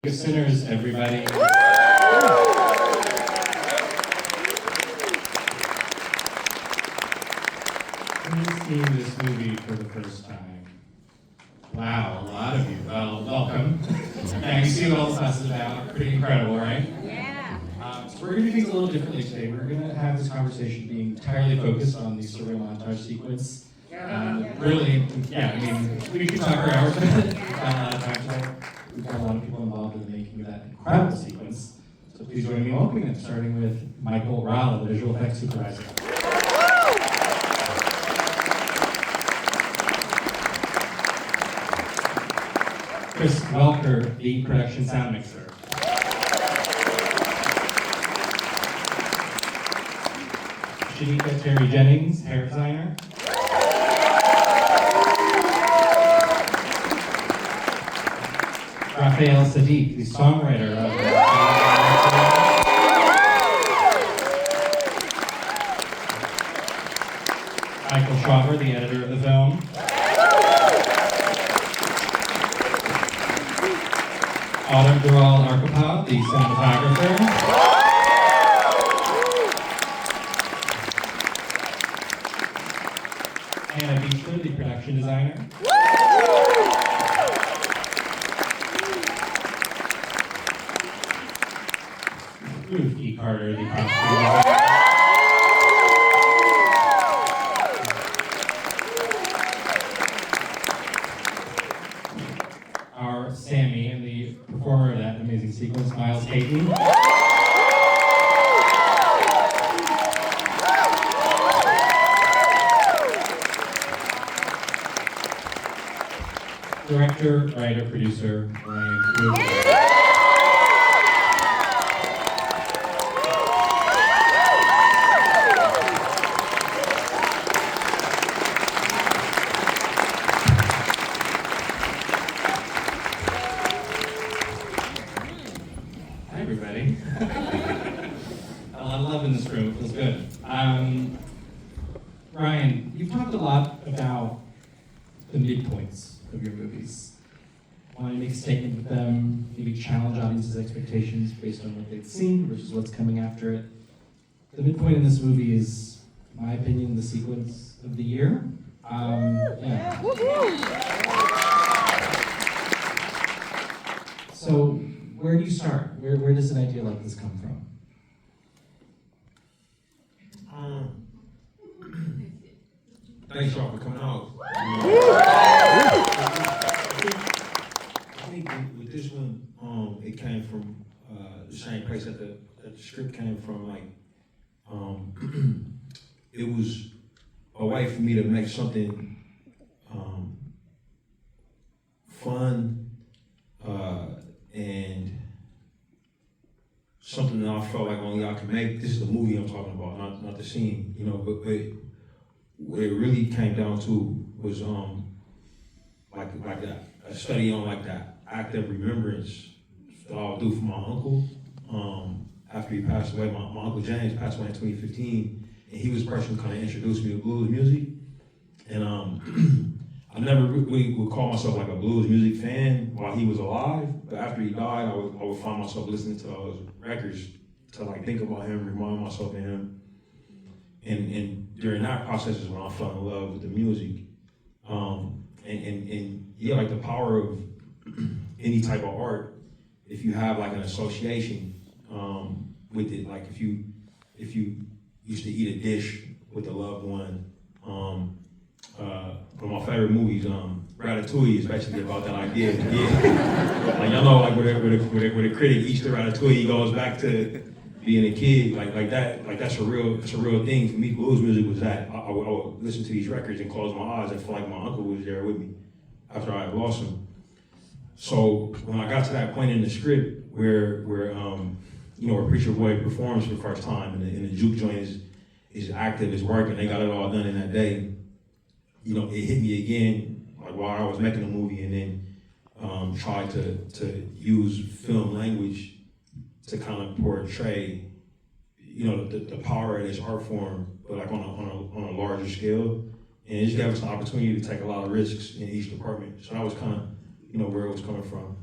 Sinners, everybody. Who's seen this movie for the first time? Wow, a lot of you. Well, welcome. And you see what all this mess is about. Pretty incredible, right? Yeah. So we're going to do things a little differently today. We're going to have this conversation being entirely focused on the surreal montage sequence. Really, yeah, I mean, we could talk for hours about it. We've got a lot of people involved in the making of that incredible sequence. So please join me in welcoming them, starting with Michael RALLA, the visual effects supervisor. Chris WELCKER, the production sound mixer. Shanika Terry Jennings, hair designer. RAPHAEL SAADIQ, the songwriter of SHAWVER, the editor of the film. DURALD ARKAPAW, the cinematographer. BEACHLER, the production designer. Ruth Carter, the costume designer. Our Sammy and the performer of that amazing sequence, Caton. Director, writer, producer, Coogler. Hi, everybody. A lot of love in this room. It feels good. Ryan, you've talked a lot about the midpoints of your movies. Want to make a statement with them, maybe challenge audiences' expectations based on what they've seen versus what's coming after it. The midpoint in this movie is, in my opinion, the sequence of the year. Yeah. So, where do you start? Where does an idea like this come from? Thanks y'all for coming out. I think with this one, it came from the same place that the script came from. Like, it was a way for me to make something fun and something that I felt like only I could make. This is the movie I'm talking about, not the scene, you know. But what it really came down to was like a study on like that active remembrance that I'll do for my uncle after he passed away. My Uncle James passed away in 2015, and he was the person who kind of introduced me to blues music. And I never really would call myself like a blues music fan while he was alive, but after he died, I would find myself listening to those records to like think about him, remind myself of him. And during that process is when I fell in love with the music. And yeah, like the power of any type of art, if you have like an association with it, like if you used to eat a dish with a loved one, one of my favorite movies, Ratatouille, is basically about that idea. Yeah. Like y'all know, like where the critic eats the Ratatouille, he goes back to being a kid, like that's a real thing for me. Blues music was that. I would listen to these records and close my eyes and feel like my uncle was there with me after I had lost him. So when I got to that point in the script where you know, where Preacher Boy performs for the first time and the juke joint is active, is working, they got it all done in that day. You know, it hit me again, like while I was making the movie, and then tried to use film language to kind of portray, you know, the power of this art form, but like on a larger scale. And it just gave us the opportunity to take a lot of risks in each department. So that was kind of, you know, where it was coming from.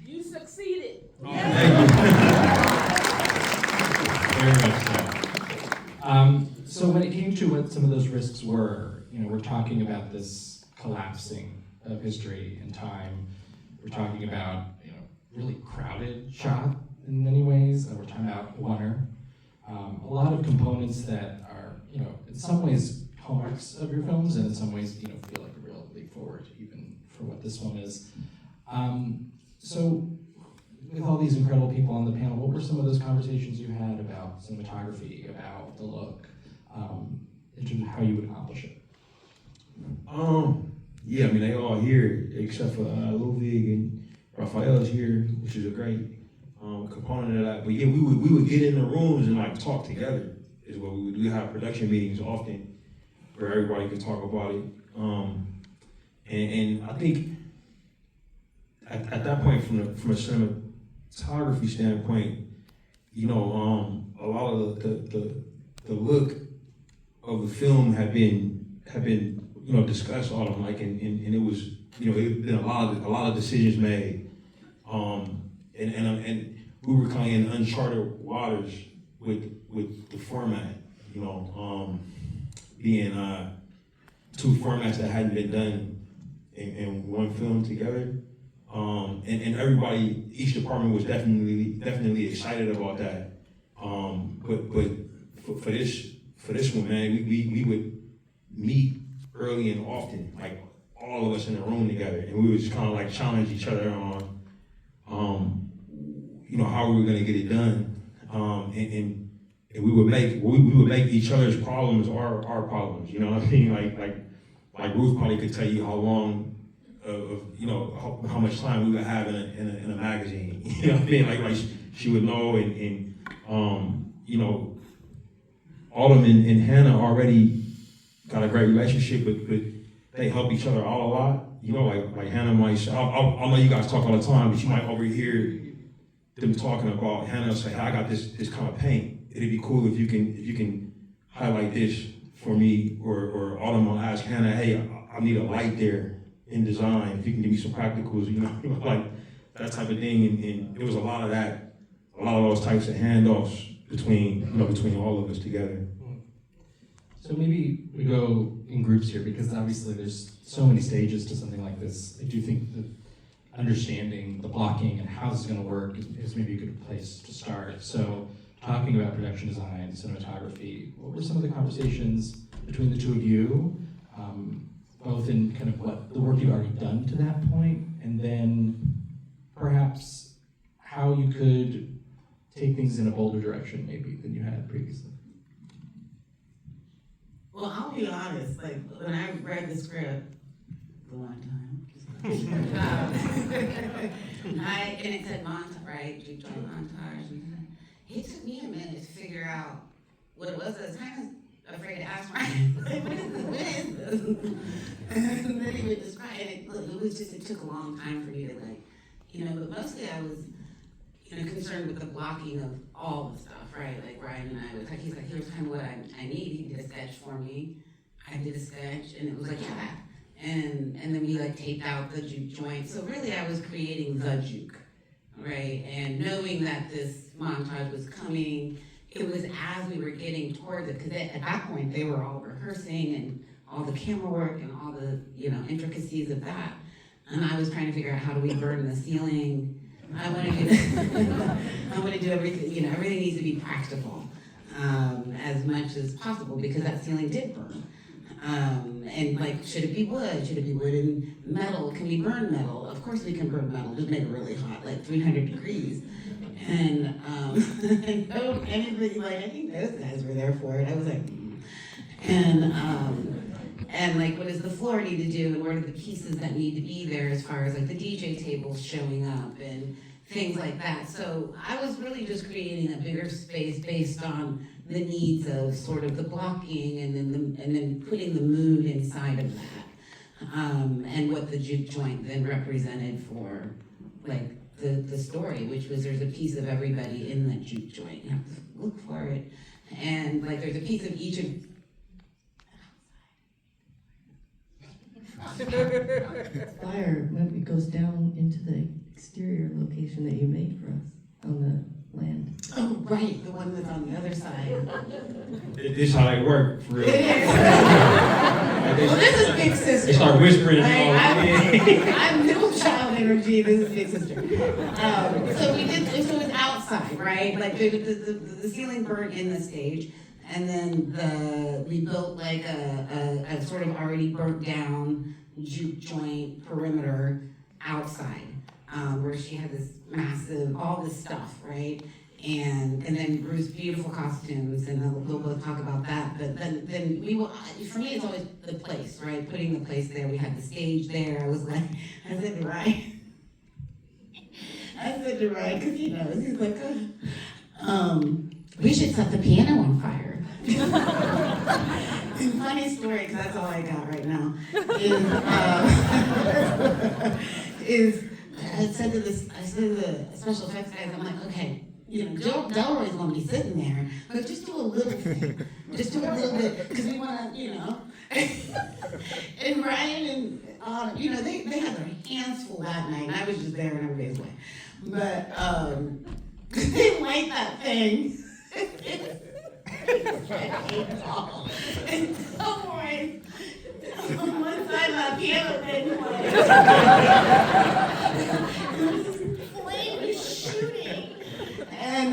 You succeeded. Very much so. So when it came to what some of those risks were, we're talking about this collapsing of history and time. We're talking about, really crowded shot in many ways. We're talking about oneer. A lot of components that are, in some ways hallmarks of your films, and in some ways, feel like a real leap forward, even for what this one is. So, with all these incredible people on the panel, what were some of those conversations you had about cinematography, about the look, in terms of how you would accomplish it? Yeah, I mean, they all here, except for Ludwig and RAPHAEL is here, which is a great component of that. But yeah, we would get in the rooms and like talk together. Is what we would do. We have production meetings often where everybody can talk about it. And I think at that point, from a cinematography standpoint, a lot of the look of the film had been discussed all of them, and it was it had been a lot of decisions made, and we were kind of in uncharted waters with the format, being two formats that hadn't been done in one film together, and everybody, each department was definitely excited about that, but for this one, man, we would meet early and often, like all of us in the room together, and we would just kind of like challenge each other on, how we were gonna get it done, and we would make each other's problems our problems. You know what I mean? Like Ruth probably could tell you how long how much time we would have in a magazine. You know what I mean? Like she would know, and Autumn and Hannah already got a great relationship, but they help each other out a lot. Like Hannah might say, I know you guys talk all the time, but you might overhear them talking about, Hannah will say, hey, I got this kind of paint. It'd be cool if you can highlight this for me, or Autumn will ask Hannah, hey, I need a light there in design. If you can give me some practicals, like that type of thing. And it was a lot of that, a lot of those types of handoffs between all of us together. So maybe we go in groups here, because obviously there's so many stages to something like this. I do think that understanding the blocking and how this is going to work is maybe a good place to start. So talking about production design, cinematography, what were some of the conversations between the two of you, both in kind of what the work you've already done to that point, and then perhaps how you could take things in a bolder direction maybe than you had previously? Well, I'll be honest, like when I read the script the one time, and it said montage, right? Juke joint montage. And it took me a minute to figure out what it was. I was kind of afraid to ask Ryan, like, what is this? And then he would describe it. It took a long time for me to but mostly I was concerned with the blocking of all the stuff, right? Like Ryan and I was like, he's like, here's kind of what I need. He did a sketch for me. I did a sketch, and it was like, yeah. And then we like taped out the juke joint. So really I was creating the juke, right? And knowing that this montage was coming, it was as we were getting towards it, because at that point they were all rehearsing and all the camera work and all the intricacies of that. And I was trying to figure out, how do we burn the ceiling? I want to do everything, everything needs to be practical as much as possible, because that ceiling did burn. And like, should it be wood? Should it be wood and metal? Can we burn metal? Of course we can burn metal. Just make it really hot, like 300 degrees. And anybody, like, I think those guys were there for it. I was like, and like, what does the floor need to do, and what are the pieces that need to be there as far as like the DJ tables showing up and things like that. So I was really just creating a bigger space based on the needs of sort of the blocking, and then putting the mood inside of that, and what the juke joint then represented for like the story, which was, there's a piece of everybody in the juke joint. You have to look for it, and like there's a piece of each of. Fire, when it goes down into the exterior location that you made for us on the land. Oh, right, the one that's on the other side. This is how they work, for real. It is. Well, this is Big Sister. They start whispering. I'm middle child energy. This is Big Sister. So we did. So it was outside, right? Like the ceiling burnt in the stage, and then we built like a sort of already burnt down juke joint perimeter outside, where she had this massive, all this stuff, right? And then Ruth's beautiful costumes, and we'll both talk about that. But then we will, for me, it's always the place, right? Putting the place there. We had the stage there. I said to Ryan, because he knows, he's like, we should set the piano on fire. And funny story, because that's all I got right now, is I said to the special effects guys, I'm like, okay, you know, Delroy's gonna be sitting there, but just do a little thing. Just do a little bit, because we wanna, you know. And Ryan and Autumn, you know, they had their hands full that night, and I was just there in everybody's way. But they light that thing. And Delroy on one side of that piano didn't play. Flame is shooting. And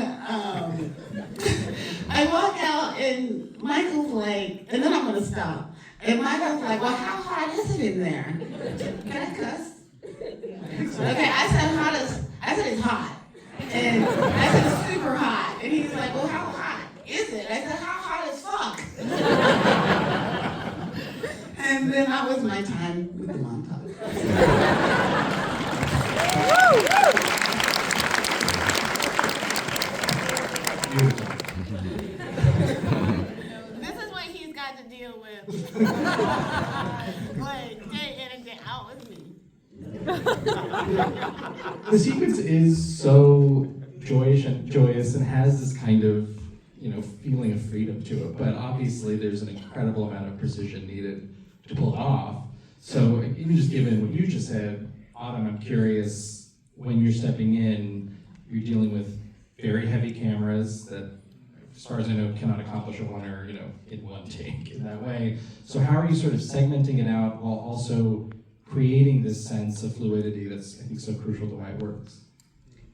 I walk out and Michael's like, and then I'm gonna stop. And Michael's like, well, how hot is it in there? Can I cuss? Okay, I said it's hot. And I said it's super hot. And he's like, well, how hot is it? I said, how hot as fuck? And then that was my time with the montage. This is what he's got to deal with. Like, day in and day out with me. The sequence is so joyous and has this kind of, you know, feeling of freedom to it, but obviously there's an incredible amount of precision needed to pull it off. So even just given what you just said, Autumn, I'm curious, when you're stepping in, you're dealing with very heavy cameras that, as far as I know, cannot accomplish a one-er, you know, in one take in that way. So how are you sort of segmenting it out while also creating this sense of fluidity that's, I think, so crucial to why it works?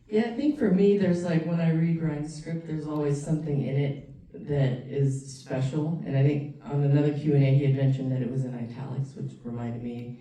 Yeah, I think for me, there's like, when I read Ryan's script, there's always something in it that is special. And I think on another Q&A, he had mentioned that it was in italics, which reminded me,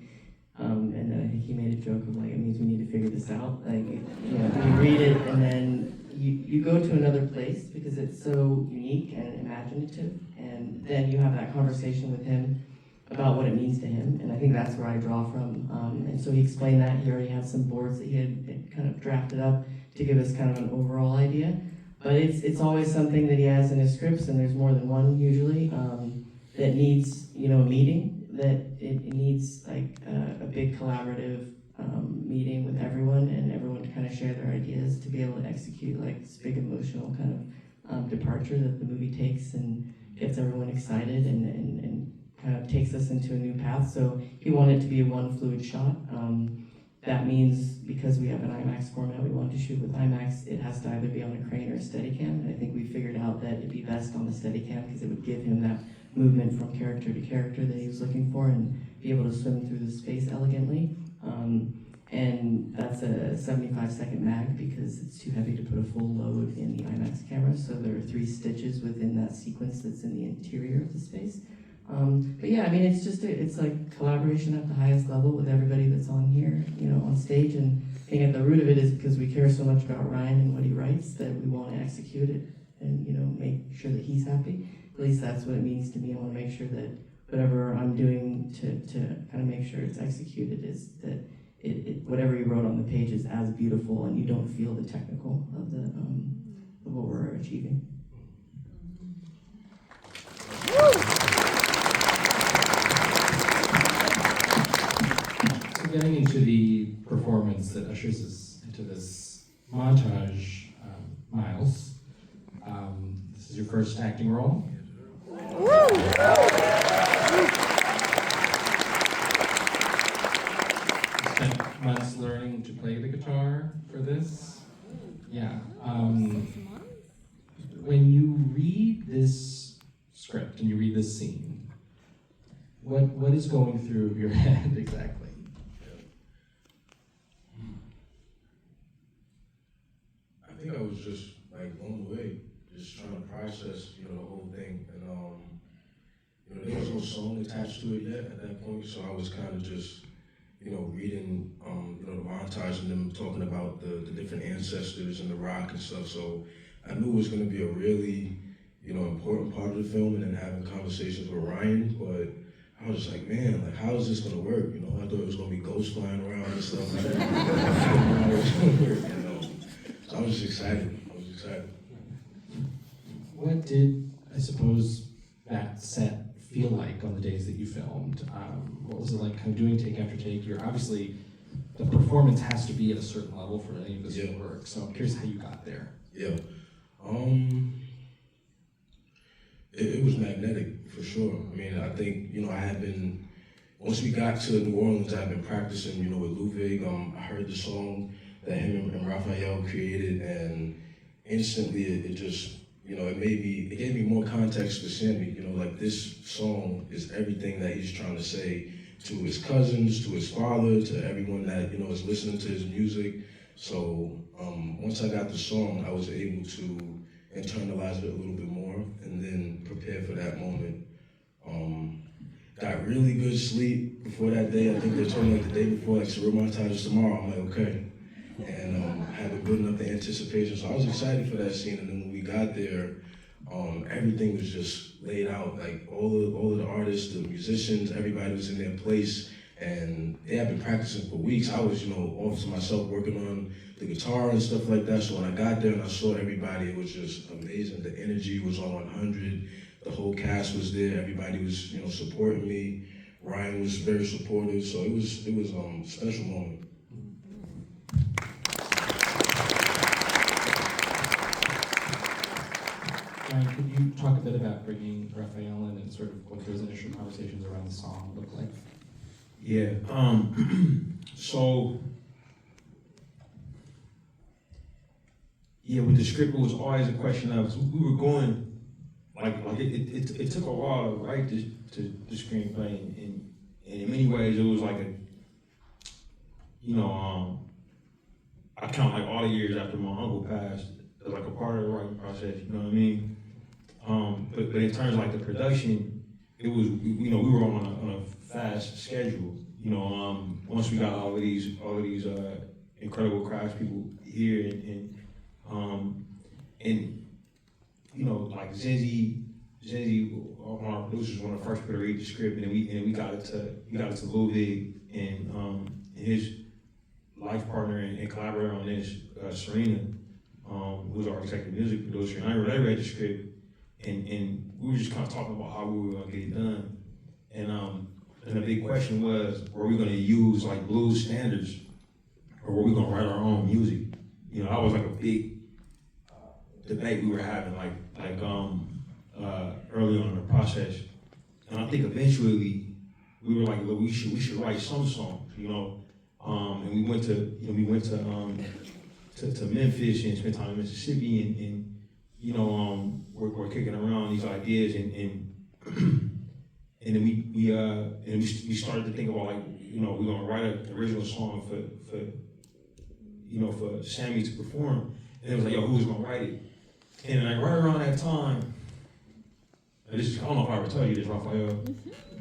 and then I think he made a joke of like, it means we need to figure this out. Like, you know, you read it and then you go to another place because it's so unique and imaginative. And then you have that conversation with him about what it means to him, and I think that's where I draw from. And so he explained that. He already had some boards that he had kind of drafted up to give us kind of an overall idea. But it's always something that he has in his scripts, and there's more than one usually, that needs, you know, a meeting, that it needs like a big collaborative meeting with everyone, and everyone to kind of share their ideas to be able to execute like this big emotional kind of departure that the movie takes and gets everyone excited and kind of takes us into a new path. So he wanted it to be a one fluid shot. That means because we have an IMAX format, we wanted to shoot with IMAX, it has to either be on a crane or a Steadicam. And I think we figured out that it'd be best on the Steadicam because it would give him that movement from character to character that he was looking for and be able to swim through the space elegantly. And that's a 75-second mag because it's too heavy to put a full load in the IMAX camera. So there are 3 stitches within that sequence that's in the interior of the space. But yeah, I mean, it's like collaboration at the highest level with everybody that's on here, you know, on stage. And I think at the root of it is because we care so much about Ryan and what he writes that we want to execute it and, you know, make sure that he's happy. At least that's what it means to me. I want to make sure that whatever I'm doing to kind of make sure it's executed is that whatever you wrote on the page is as beautiful and you don't feel the technical of what we're achieving. So getting into the performance that ushers us into this montage, Miles, this is your first acting role. Spent months learning to play the guitar. Yeah. When you read this script and you read this scene, what is going through your head exactly? I think I was just like blown away, just trying to process, the whole thing. And there was no song attached to it yet at that point, so I was kind of just, reading, the montage and them talking about the different ancestors and the rock and stuff. So I knew it was going to be a really, important part of the film, and then having conversations with Ryan. But I was just like, man, like, how is this going to work? I thought it was going to be ghosts flying around and stuff. I didn't know how it was going to work, So I was just excited. What did, I suppose, that set feel like on the days that you filmed? What was it like kind of doing take after take? You're obviously, the performance has to be at a certain level for any of this to work, so I'm curious how you got there. Yeah. It was magnetic, for sure. I mean, I think, I had been, once we got to New Orleans, I've been practicing, with Ludwig. I heard the song that him and RAPHAEL created, and instantly it just, it gave me more context for Sammy. Like, this song is everything that he's trying to say to his cousins, to his father, to everyone that, is listening to his music. So once I got the song, I was able to internalize it a little bit more and then prepare for that moment. Got really good sleep before that day. I think they told me like the day before, like, surreal montage is tomorrow. I'm like, okay. And had been building up the anticipation. So I was excited for that scene. And then when we got there, everything was just laid out. Like, all of the artists, the musicians, everybody was in their place. And they had been practicing for weeks. I was, off to myself working on the guitar and stuff like that. So when I got there and I saw everybody, it was just amazing. The energy was on 100. The whole cast was there. Everybody was, supporting me. Ryan was very supportive. So it was a special moment. Ryan, could you talk a bit about bringing RAPHAEL in and sort of what those initial conversations around the song look like? Yeah, so, yeah, with the script, it was always a question of, we were going, it took a while to write the screenplay, and in many ways, it was like I count like all the years after my uncle passed as like a part of the writing process, you know what I mean? But in terms of like the production, it was, we were on a fast schedule. Once we got all of these incredible craftspeople here, and like Zenzi, one of our producers, one of the first people to read the script, and we got it to Ludwig and his life partner and collaborator on this, Serena, who's our executive music producer. And I read the script, and we were just kind of talking about how we were gonna get it done. And the big question was, were we gonna use like blues standards, or were we gonna write our own music? That was like a big debate we were having, early on in the process. And I think eventually we were like, look, we should write some songs, And we went to Memphis and spent time in Mississippi, and we're kicking around these ideas, and then we started to think about, like, we're gonna write an original song for Sammy to perform. And it was like, yo, who's gonna write it? And like right around that time, and this is, I don't know if I ever told you this, RAPHAEL,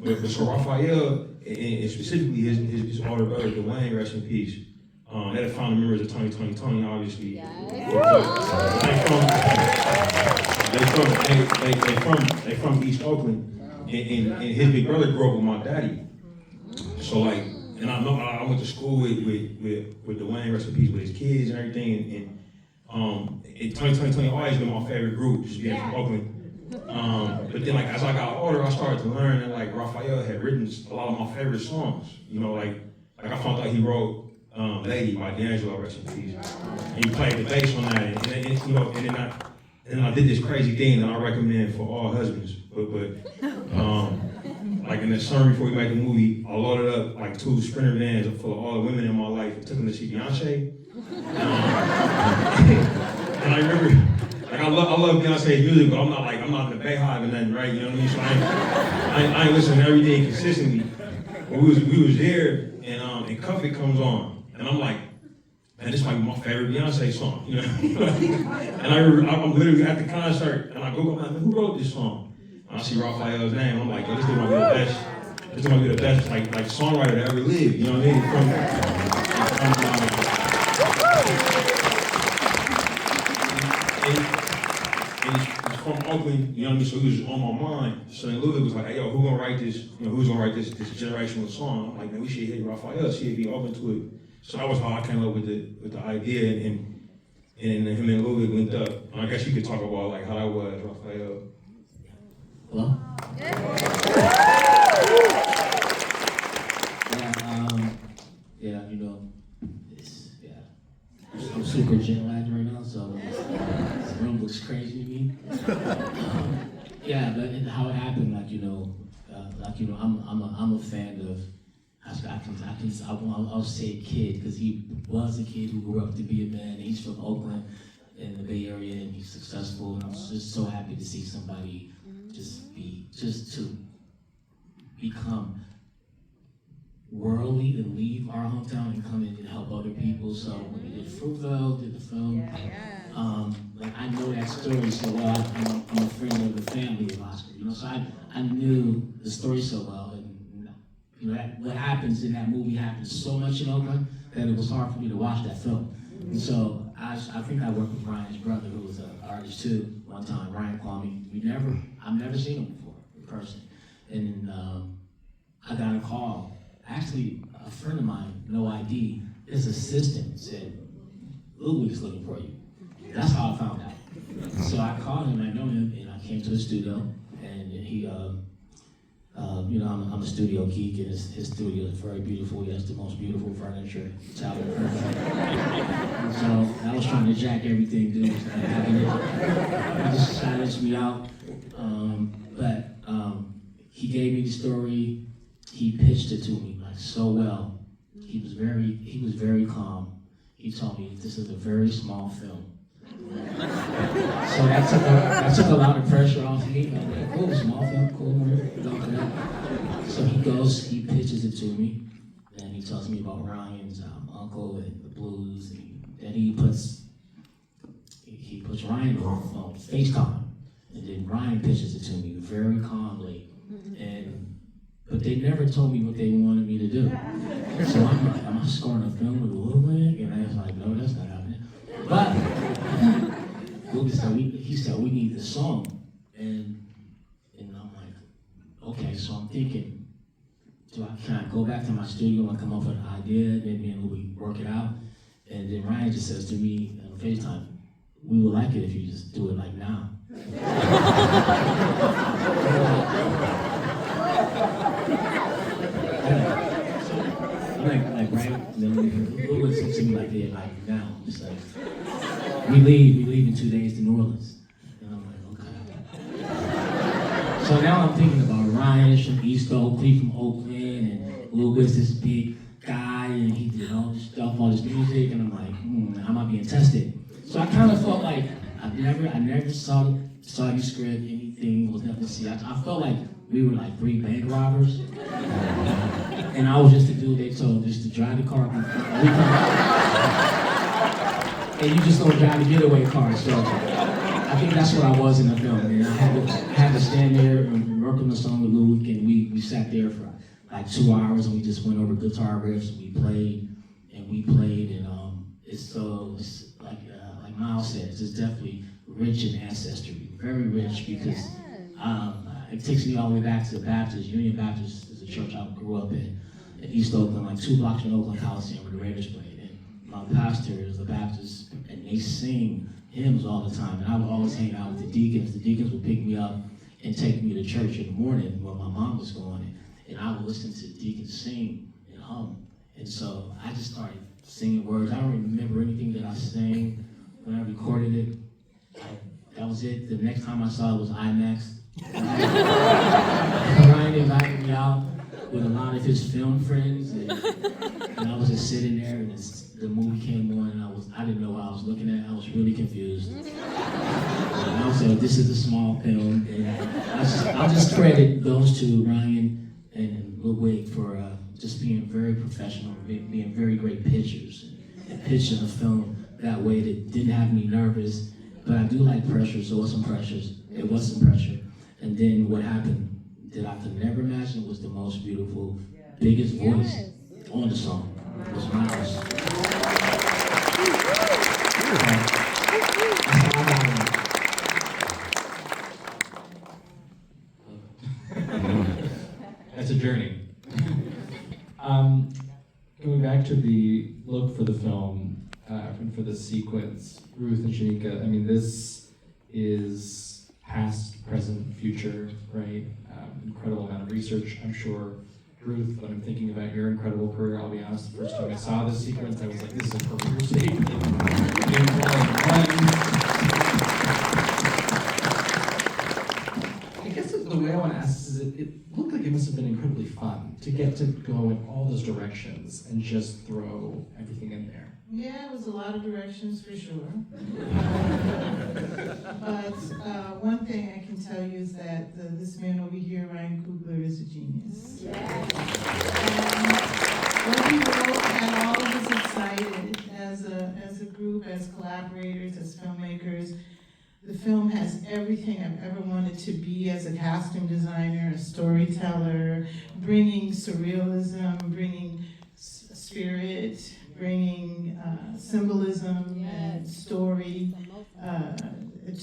but so RAPHAEL, and specifically his older brother, Dwayne, rest in peace, they had found the members of Tony, obviously. They from East Oakland. And his big brother grew up with my daddy. So like, and I know I went to school with Dwayne, rest in peace, with his kids and everything. And 20 always been my favorite group, just being from Oakland. But then like as I got older, I started to learn that like RAPHAEL had written a lot of my favorite songs. Like I found out he wrote Lady by D'Angelo, rest in peace. And he played the bass on that, and then I did this crazy thing that I recommend for all husbands. But like in the summer before we made the movie, I loaded up like 2 Sprinter vans full of all the women in my life and took them to see Beyonce. And I remember, like I love Beyonce's music, but I'm not in the Bayhive and nothing, right? You know what I mean? So I ain't listening every day consistently. But we was there, and Cuff It comes on, and I'm like, man, this might be my favorite Beyonce song, you know? And I'm literally at the concert, and I go, I'm like, man, who wrote this song? And I see RAPHAEL's name, I'm like, yo, this dude might be the best. This might be the best like songwriter that ever lived, you know what I mean? And he's from Oakland, you know what I mean? So he was on my mind. So then Louis was like, hey, yo, who's gonna write this generational song? I'm like, man, we should hit RAPHAEL, see if he open to it. So that was how I came up with the idea, and him and Louis linked up. And I guess you could talk about like how that was, RAPHAEL. Hello? Yeah, you know, I'm super jet lagged right now, so this room looks crazy to me. Yeah, but how it happened, I'm a fan of. I'll say kid, because he was a kid who grew up to be a man. He's from Oakland in the Bay Area, and he's successful. And I'm just so happy to see somebody to become worldly and leave our hometown and come in and help other people. So when we did Fruitvale, did the film, I know that story so well. I'm a friend of the family of Oscar, you know. So I knew the story so well. You know, what happens in that movie happens so much in Oakland that it was hard for me to watch that film. And so I think I worked with Ryan's brother, who was an artist too, one time. Ryan called me. I've never seen him before in person. And I got a call. Actually, a friend of mine, no ID, his assistant said, Louis is looking for you. That's how I found out. So I called him, I know him, and I came to his studio, and he, I'm a studio geek, and his studio is very beautiful. He has the most beautiful furniture, Italian furniture. And so I was trying to jack everything, dude. He just silenced me out. But he gave me the story. He pitched it to me like so well. He was very calm. He told me this is a very small film. So that took a lot of pressure off me. I'm like, cool, small film, cool. So he pitches it to me, and he tells me about Ryan's uncle and the blues, and he puts Ryan on the phone, FaceTime, and then Ryan pitches it to me very calmly, but they never told me what they wanted me to do. So I'm like, am I scoring a film with a little leg? And I was like, no, that's not happening. But he said we need the song, and I'm like, okay. So I'm thinking, can I go back to my studio and come up with an idea, and then me and Louis work it out? And then Ryan just says to me on FaceTime, we would like it if you just do it like now. Like right, then Louis said to me like now. It's like, we leave in 2 days to New Orleans. And I'm like, okay. So now I'm thinking about Ryan from East Oakland, from Oakland, and Louis, this big guy, and he did all this stuff, all this music, and I'm like, am I being tested? So I kind of felt like I never saw the script, anything, was nothing to see. I felt like we were like 3 bank robbers, and I was just the dude they told just to drive the car. And you just don't drive a getaway car, so I think that's what I was in the film. And I had to stand there and work on the song with Luke, and we sat there for like 2 hours, and we just went over guitar riffs. We played, and it's like Miles says, it's definitely rich in ancestry, very rich, because it takes me all the way back to the Baptist. Union Baptist is a church I grew up in East Oakland, like 2 blocks from Oakland Coliseum where the Raiders played. And my pastor is a Baptist, and they sing hymns all the time. And I would always hang out with the deacons. The deacons would pick me up and take me to church in the morning when my mom was going, and I would listen to the deacons sing and hum. And so I just started singing words. I don't remember anything that I sang when I recorded it. That was it. The next time I saw it was IMAX. Ryan invited me out with a lot of his film friends, and I was just sitting there, and the movie came on and I didn't know what I was looking at. I was really confused. And I said, this is a small film. And I'll just credit those two, Ryan and Ludwig, for just being very professional, being very great pitchers, and pitching the film that way that didn't have me nervous. But I do like pressure, so it was some pressures. It was some pressure. And then what happened that I could never imagine was the most beautiful, biggest voice on the song. It was Miles. That's a journey. Going back to the look for the film and for the sequence, Ruth and Shanika, I mean, this is past, present, future, right? Incredible amount of research, I'm sure. Ruth, when I'm thinking about your incredible career, I'll be honest, the first time I saw this sequence, I was like, this is a career statement. I guess the way I want to ask this is it looked like it must have been incredibly fun to get to go in all those directions and just throw everything in there. Yeah, it was a lot of directions for sure. But one thing I can tell you is that this man over here, Ryan Coogler, is a genius. And what he wrote had all of us excited as a group, as collaborators, as filmmakers. The film has everything I've ever wanted to be as a costume designer, a storyteller, bringing surrealism, bringing spirit, bringing symbolism and story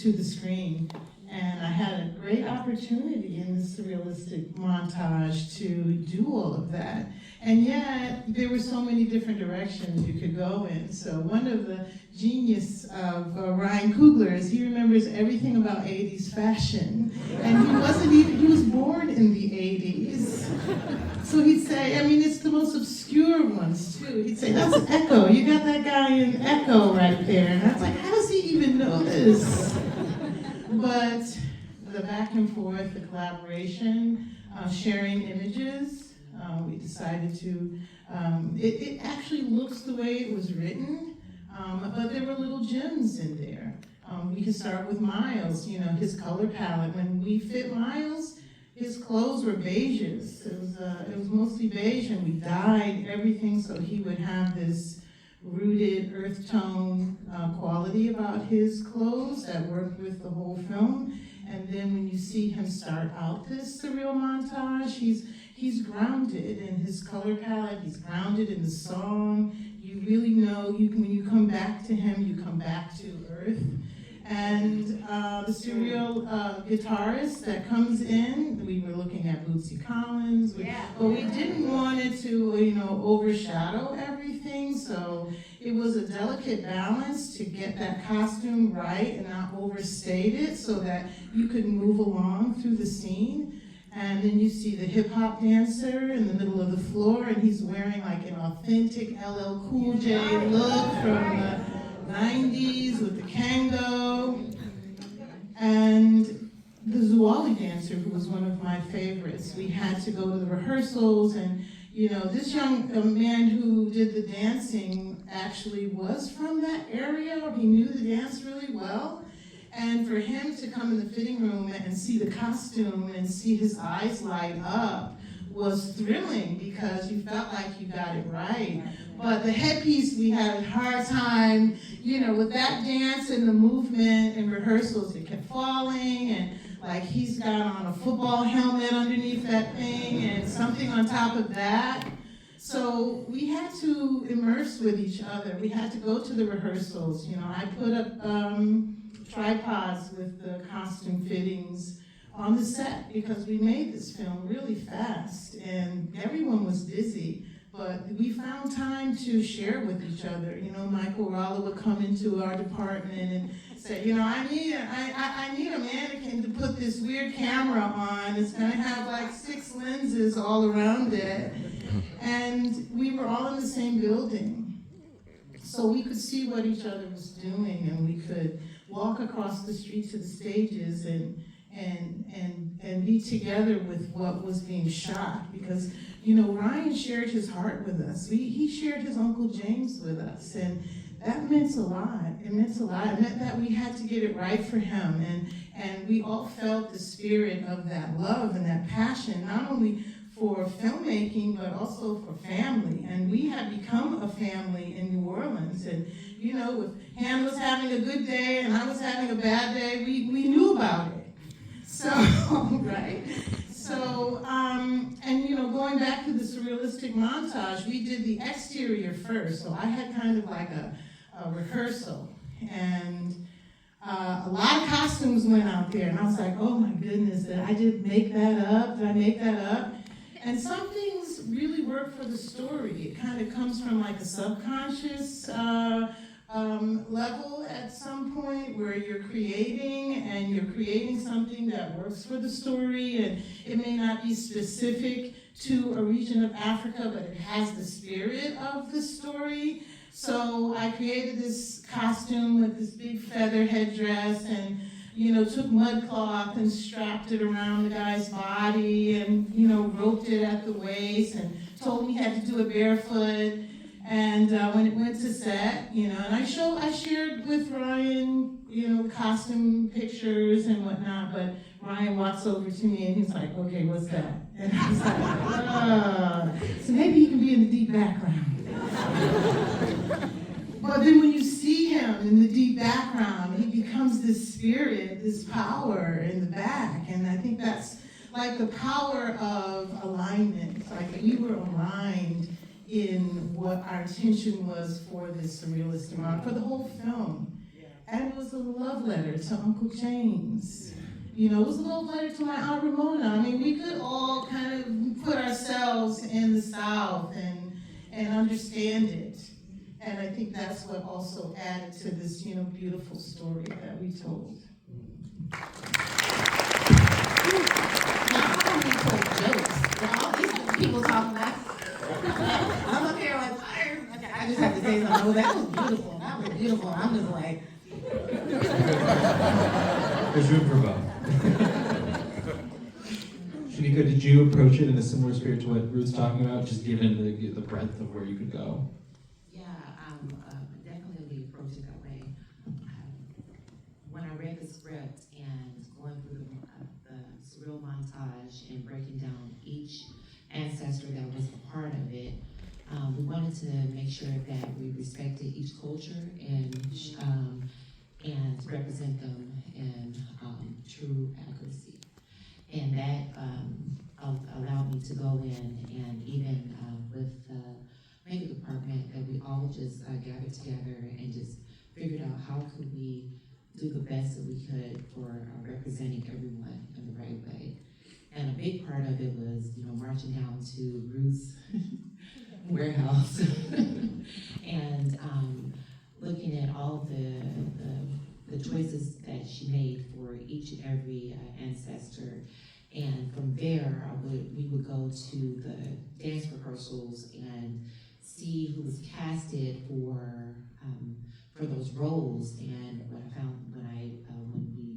to the screen. And I had a great opportunity in this surrealistic montage to do all of that. And yet, there were so many different directions you could go in. So one of the genius of Ryan Coogler is he remembers everything about 80s fashion. And he was born in the 80s. So he'd say, I mean, it's the most obscure ones too. He'd say, that's Echo. You got that guy in Echo right there. And I was like, how does he even know this? But the back and forth, the collaboration, sharing images, we decided to, it actually looks the way it was written, but there were little gems in there. We could start with Miles, you know, his color palette. When we fit Miles, his clothes were beiges. It was mostly beige, and we dyed everything so he would have this rooted earth tone quality about his clothes that worked with the whole film. And then when you see him start out this surreal montage, he's grounded in his color palette, he's grounded in the song. You really know, when you come back to him, you come back to earth. And the surreal guitarist that comes in, we were looking at Bootsy Collins, but we didn't want it to, you know, overshadow everything, so it was a delicate balance to get that costume right and not overstate it so that you could move along through the scene. And then you see the hip hop dancer in the middle of the floor, and he's wearing like an authentic LL Cool J look from the 90s with the Kango. And the Zouali dancer, who was one of my favorites, we had to go to the rehearsals, and you know, this young man who did the dancing actually was from that area. He knew the dance really well. And for him to come in the fitting room and see the costume and see his eyes light up was thrilling because you felt like you got it right. But the headpiece, we had a hard time, you know, with that dance and the movement and rehearsals, it kept falling, and like he's got on a football helmet underneath that thing and something on top of that. So we had to immerse with each other. We had to go to the rehearsals. You know, I put up tripods with the costume fittings on the set because we made this film really fast and everyone was busy, but we found time to share with each other. You know, Michael RALLA would come into our department and say, you know, I need a mannequin to put this weird camera on. It's gonna have like 6 lenses all around it. And we were all in the same building. So we could see what each other was doing, and we could walk across the street to the stages and and be together with what was being shot, because, you know, Ryan shared his heart with us. He shared his Uncle James with us, and that meant a lot. It meant a lot. It meant that we had to get it right for him, and we all felt the spirit of that love and that passion, not only for filmmaking, but also for family. And we have become a family in New Orleans. And, you know, if Han was having a good day and I was having a bad day, we knew about it. So, right? So, and you know, going back to the surrealistic montage, we did the exterior first. So I had kind of like a rehearsal. And a lot of costumes went out there. And I was like, oh my goodness, did I just make that up? Did I make that up? And some things really work for the story. It kind of comes from like a subconscious level at some point where you're creating something that works for the story, and it may not be specific to a region of Africa, but it has the spirit of the story. So I created this costume with this big feather headdress, and you know, took mud cloth and strapped it around the guy's body, and you know, roped it at the waist, and told him he had to do it barefoot. And when it went to set, you know, and I shared with Ryan, you know, costume pictures and whatnot, but Ryan walks over to me and he's like, okay, what's that? And I was like, so maybe he can be in the deep background. But then when you see him in the deep background, he becomes this spirit, this power in the back. And I think that's like the power of alignment. Like we were aligned in what our intention was for this surrealistic model, for the whole film. And it was a love letter to Uncle James. You know, it was a love letter to my Aunt Ramona. I mean, we could all kind of put ourselves in the South and understand it. And I think that's what also added to this, you know, beautiful story that we told. Not only told jokes, but all these people talking about. I'm up here like, I just have to say something. Oh, that was beautiful. That was beautiful. I'm just like. There's room for both. Shanika, did you approach it in a similar spirit to what Ruth's talking about, just given the breadth of where you could go? Yeah, definitely approached it that way. When I read the script and going through the surreal montage and breaking down each ancestor that was a part of it, we wanted to make sure that we respected each culture and represent them in true accuracy. And that allowed me to go in, and even with the makeup department, that we all just gathered together and just figured out how could we do the best that we could for representing everyone in the right way. And a big part of it was, you know, marching down to Ruth's warehouse and looking at all the choices that she made for each and every ancestor. And from there, we would go to the dance rehearsals and see who was casted for those roles. And what I found when we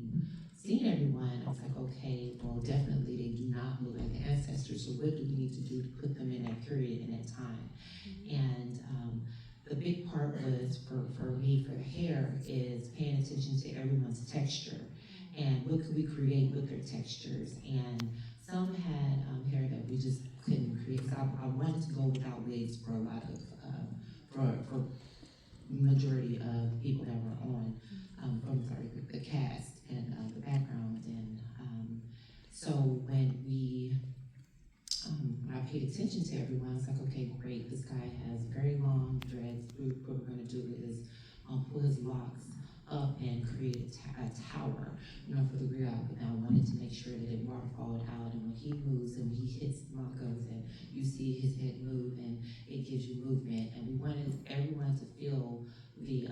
seen everyone, I was like, okay, well, definitely they do not look like the ancestors. So what do we need to do to put them in that period and that time? And the big part was for me, for the hair, is paying attention to everyone's texture. And what could we create with their textures? And some had hair that we just couldn't create. I wanted to go without wigs for a lot of, for majority of people that were on, the cast and the background. And so when I paid attention to everyone, I was like, okay, great, this guy has very long dreads. What we're gonna do is pull his locks up and create a tower, you know, for the real. But I wanted to make sure that it waterfalled out, and when he moves and when he hits Marcos and you see his head move, and it gives you movement. And we wanted everyone to feel the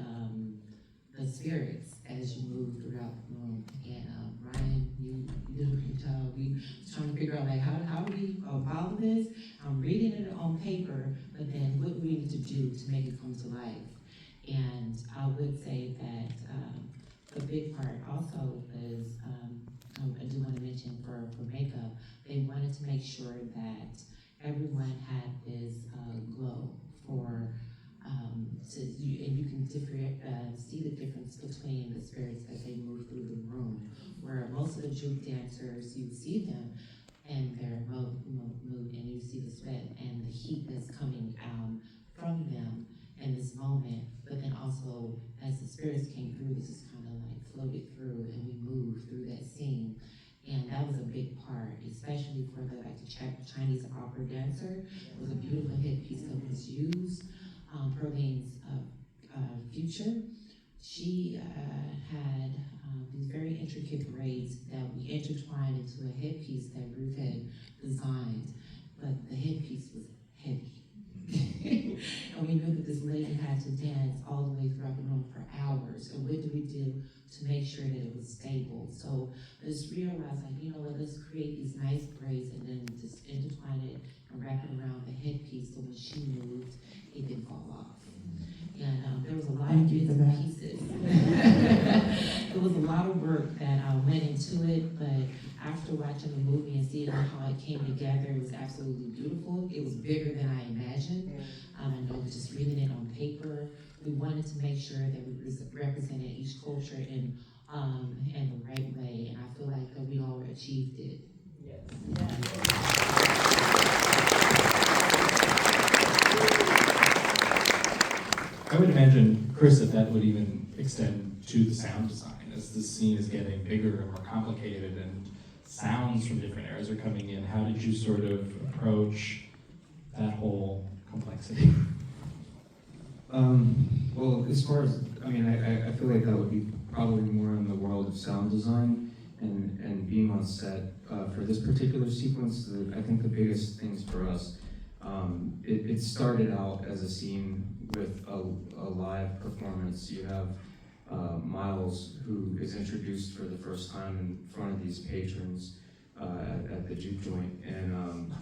spirits as you move throughout the room. And Ryan, you did a great job. We was trying to figure out like how do we follow this? I'm reading it on paper, but then what we need to do to make it come to life. And I would say that the big part also was I do want to mention for makeup, they wanted to make sure that everyone had this glow for, and you can see the difference between the spirits as they move through the room. Where most of the juke dancers, you see them and their mood, and you see the sweat and the heat that's coming from them in this moment. But then also, as the spirits came through, this is kind of like floated through, and we moved through that scene. And that was a big part, especially for the Chinese opera dancer. It was a beautiful headpiece that was used. Perlene's Future, she had these very intricate braids that we intertwined into a headpiece that Ruth had designed, but the headpiece was heavy. And we knew that this lady had to dance all the way throughout the room for hours. And what did we do to make sure that it was stable? So I just realized, like, you know what, let's create these nice braids and then just intertwine it and wrap it around the headpiece so when she moved, it didn't fall off. And there was a lot of bits and pieces. There was a lot of work that went into it, but after watching the movie and seeing how it came together, it was absolutely beautiful. It was bigger than I imagined. I know just reading it on paper, we wanted to make sure that we represented each culture in the right way, and I feel like that we all achieved it. I would imagine, Chris, that would even extend to the sound design as this scene is getting bigger and more complicated and sounds from different eras are coming in. How did you sort of approach that whole complexity? Well, as far as, I mean, I feel like that would be probably more in the world of sound design and being on set. For this particular sequence, I think the biggest things for us, it started out as a scene with a live performance. You have Miles, who is introduced for the first time in front of these patrons at the juke joint, and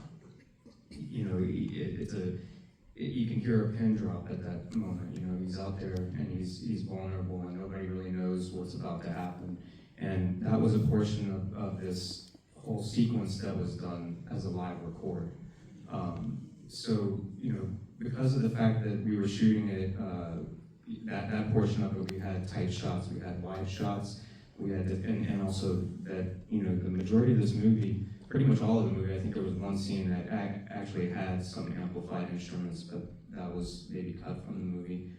you know, you can hear a pin drop at that moment. You know, he's out there and he's vulnerable, and nobody really knows what's about to happen. And that was a portion of this whole sequence that was done as a live record. So, you know, because of the fact that we were shooting it, that portion of it, we had tight shots, we had wide shots, we had, and also that, you know, the majority of this movie, pretty much all of the movie, I think there was one scene that actually had some amplified instruments, but that was maybe cut from the movie.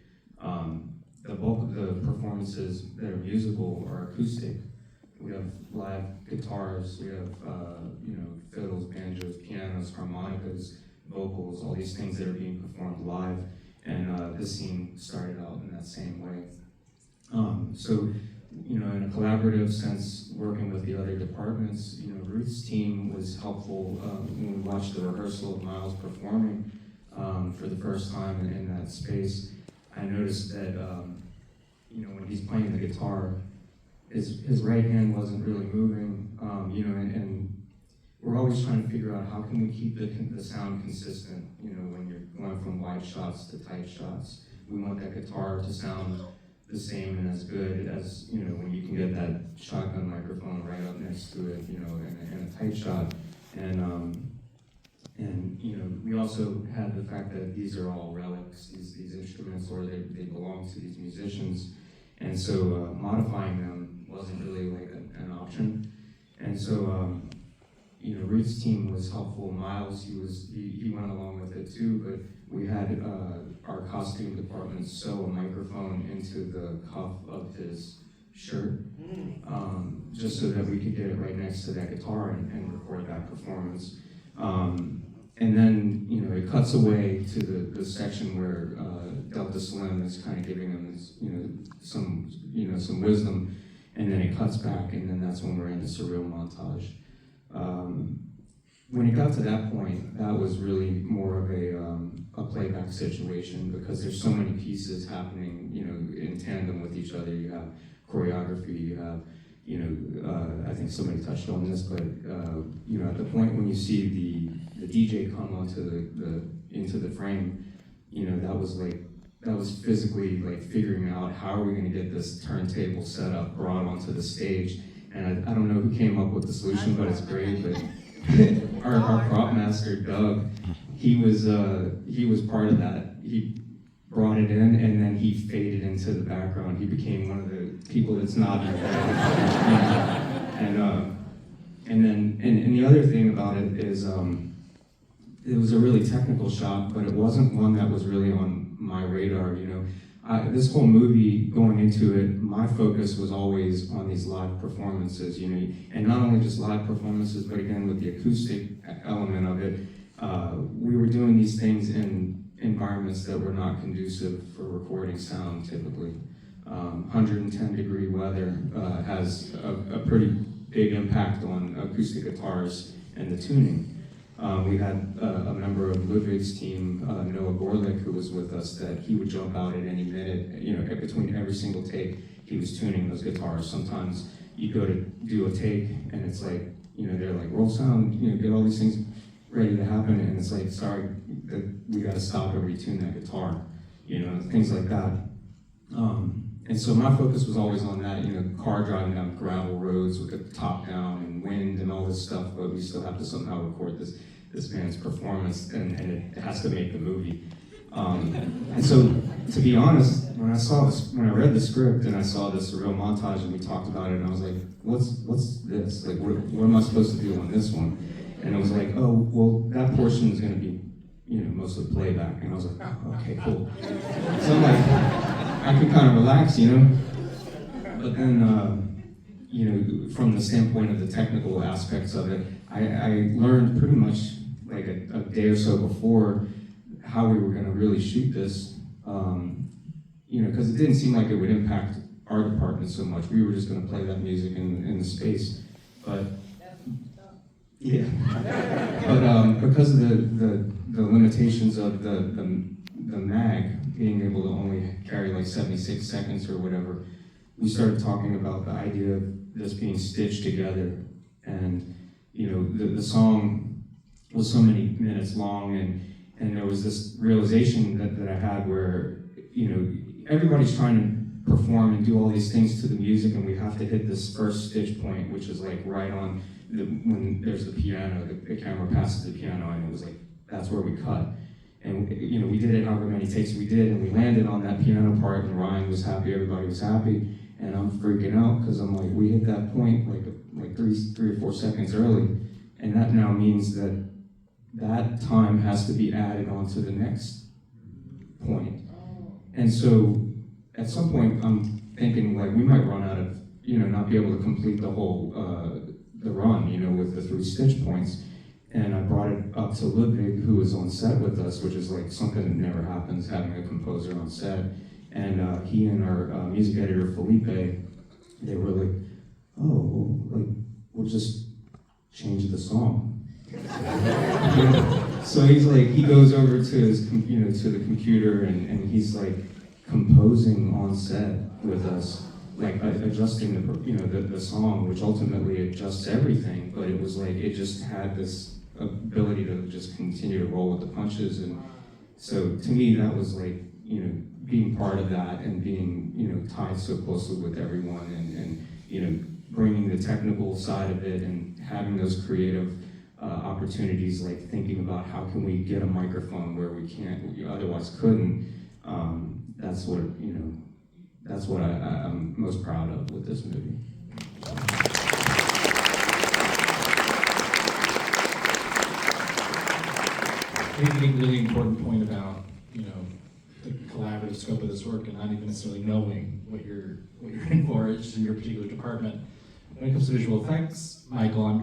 The bulk of the performances that are musical are acoustic. We have live guitars, we have, you know, fiddles, banjos, pianos, harmonicas, vocals, all these things that are being performed live, and this scene started out in that same way. So, you know, in a collaborative sense, working with the other departments, you know, Ruth's team was helpful when we watched the rehearsal of Miles performing for the first time in that space. I noticed that, you know, when he's playing the guitar, his right hand wasn't really moving, you know, and we're always trying to figure out how can we keep the sound consistent, you know, when you're going from wide shots to tight shots. We want that guitar to sound the same and as good as, you know, when you can get that shotgun microphone right up next to it, you know, in a tight shot. And you know, we also had the fact that these are all relics, these instruments, or they belong to these musicians. And so modifying them wasn't really like an option. And so, you know, Ruth's team was helpful. Miles, he went along with it too, but we had our costume department sew a microphone into the cuff of his shirt, just so that we could get it right next to that guitar and record that performance. And then, you know, it cuts away to the section where Delta Slim is kind of giving him this, some wisdom, and then it cuts back, and then that's when we're in the surreal montage. When it got to that point, that was really more of a playback situation, because there's so many pieces happening, you know, in tandem with each other. You have choreography, you have, you know, I think somebody touched on this, but you know, at the point when you see the DJ come into the frame, you know, that was physically like figuring out how are we going to get this turntable set up, brought onto the stage, And I don't know who came up with the solution, but it's great. But our prop master, Doug, he was part of that. He brought it in, and then he faded into the background. He became one of the people that's nodding. And the other thing about it is, it was a really technical shot, but it wasn't one that was really on my radar. You know, this whole movie, going into it, my focus was always on these live performances. You know, and not only just live performances, but again with the acoustic element of it, we were doing these things in environments that were not conducive for recording sound typically. 110-degree weather has a pretty big impact on acoustic guitars and the tuning. We had a member of Ludwig's team, Noah Gorlick, who was with us, that he would jump out at any minute, you know, between every single take, he was tuning those guitars. Sometimes you go to do a take and it's like, you know, they're like, roll sound, you know, get all these things ready to happen, and it's like, sorry, we gotta stop and retune that guitar, you know, things like that. And so my focus was always on that, you know, car driving down gravel roads with the top down and wind and all this stuff, but we still have to somehow record this band's performance, and it has to make the movie. And so, to be honest, when I read the script and I saw this surreal montage and we talked about it, and I was like, what's this? Like, what am I supposed to do on this one? And it was like, oh, well, that portion is gonna be, you know, mostly playback. And I was like, oh, okay, cool. So I'm like, I could kind of relax, you know? But then, you know, from the standpoint of the technical aspects of it, I learned pretty much like a day or so before how we were gonna really shoot this, you know, because it didn't seem like it would impact our department so much. We were just gonna play that music in the space. But, yeah. But because of the limitations of the mag being able to only carry like 76 seconds or whatever, we started talking about the idea of this being stitched together. And, you know, the song was so many minutes long, and there was this realization that I had where, you know, everybody's trying to perform and do all these things to the music, and we have to hit this first stitch point, which is like right on when there's the piano, the camera passes the piano, and it was like, that's where we cut. And, you know, we did it however many takes we did, and we landed on that piano part, and Ryan was happy, everybody was happy, and I'm freaking out, because I'm like, we hit that point like 3 or 4 seconds early, and that now means that that time has to be added onto the next point. And so, at some point, I'm thinking, like, we might run out of, you know, not be able to complete the whole, the run, you know, with the 3 stitch points. And I brought it up to Ludwig, who was on set with us, which is like something that never happens, having a composer on set. And he and our music editor, Felipe, they were like, oh, like, we'll just change the song. So he's like, he goes over to his, you know, to the computer, and he's like composing on set with us, like adjusting the, you know, the song, which ultimately adjusts everything. But it was like, it just had this ability to just continue to roll with the punches. And so to me, that was like, you know, being part of that and being, you know, tied so closely with everyone, and you know, bringing the technical side of it and having those creative opportunities, like thinking about how can we get a microphone where we otherwise couldn't. That's what, you know, that's what I'm most proud of with this movie. I think a really important point about, you know, the collaborative scope of this work, and not even necessarily knowing what you're in for, it's just in your particular department. When it comes to visual effects, Michael,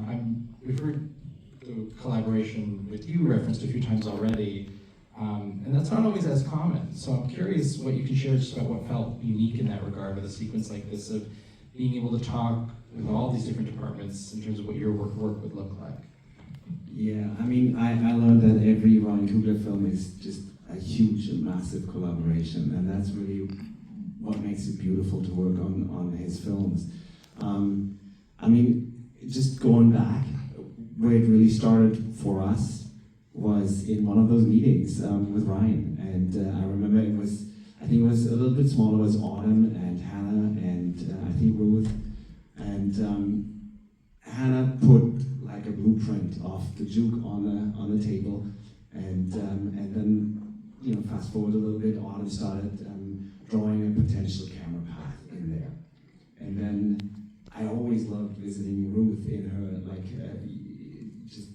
we've heard the collaboration with you referenced a few times already, and that's not always as common. So I'm curious what you can share just about what felt unique in that regard with a sequence like this, of being able to talk with all these different departments in terms of what your work would look like. Yeah, I mean, I learned that every Ryan Coogler film is just a huge and massive collaboration, and that's really what makes it beautiful to work on his films. I mean, just going back, where it really started for us was in one of those meetings with Ryan, and I remember I think it was a little bit smaller, it was Autumn and Hannah and I think Ruth, and And Hannah put like a blueprint of the juke on the table, and then, you know, fast forward a little bit, Autumn started drawing a potential camera path in there. And then I always loved visiting Ruth in her, like, just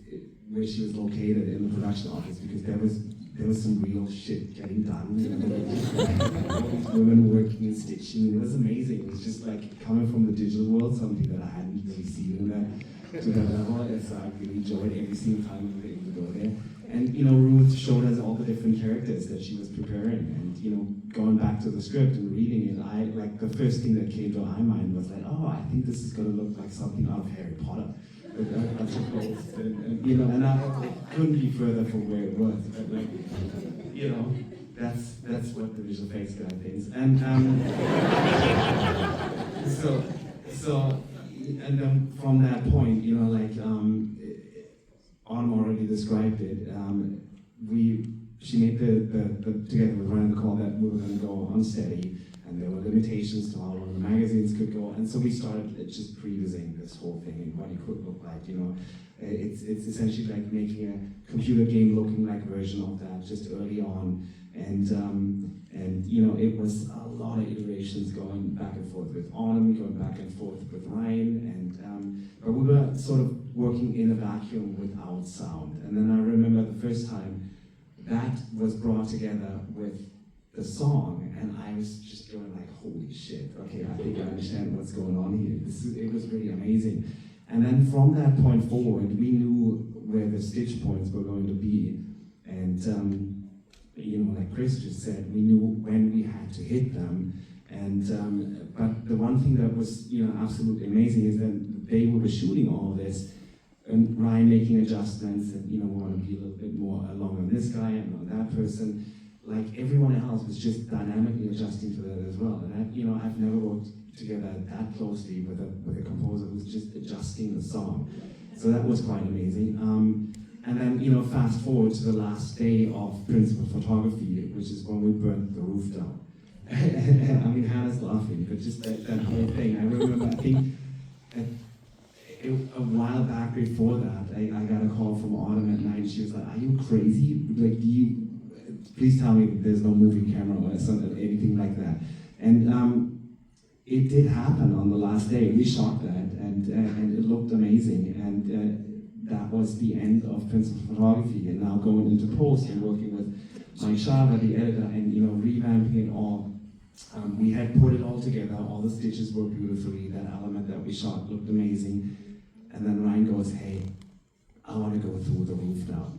where she was located in the production office, because there was some real shit getting done. You know, women working and stitching. It was amazing. It was just like coming from the digital world, something that I hadn't really seen to that level. And so I really enjoyed every single time we were able to go there. And you know, Ruth showed us all the different characters that she was preparing. And you know, going back to the script and reading it, I like the first thing that came to my mind was like, oh, I think this is going to look like something out of Harry Potter. You know, and I couldn't be further from where it was. But like, you know, that's what the visual effects guy thinks. And and then from that point, you know, like Autumn already described it. She made the together with Ryan the call that we were going to go unsteady, and there were limitations to how long the magazines could go, and so we started just prevising this whole thing and what it could look like. You know, it's essentially like making a computer game looking like version of that just early on, and you know, it was a lot of iterations going back and forth with Autumn, going back and forth with Ryan, and but we were sort of working in a vacuum without sound. And then I remember the first time that was brought together with the song, and I was just going like, holy shit, okay, I think I understand what's going on here. It was really amazing. And then from that point forward, we knew where the stitch points were going to be. And you know, like Chris just said, we knew when we had to hit them. And but the one thing that was, you know, absolutely amazing is that they were shooting all this, and Ryan making adjustments, and you know, we want to be a little bit more along on this guy and on that person. Like everyone else was just dynamically adjusting to that as well. And you know, I've never worked together that closely with a composer who's just adjusting the song. So that was quite amazing. And then, you know, fast forward to the last day of principal photography, which is when we burnt the roof down. I mean, Hannah's laughing, but just that whole thing. I remember, I think, a while back before that, I got a call from Autumn at night. She was like, "Are you crazy? Like, please tell me there's no moving camera or something, anything like that." And it did happen on the last day. We shot that, and it looked amazing. And that was the end of principal photography. And now going into post and working with Mike SHAWVER, the editor, and you know, revamping it all. We had put it all together. All the stitches were beautifully. That element that we shot looked amazing. And then Ryan goes, "Hey, I want to go through the roof now,"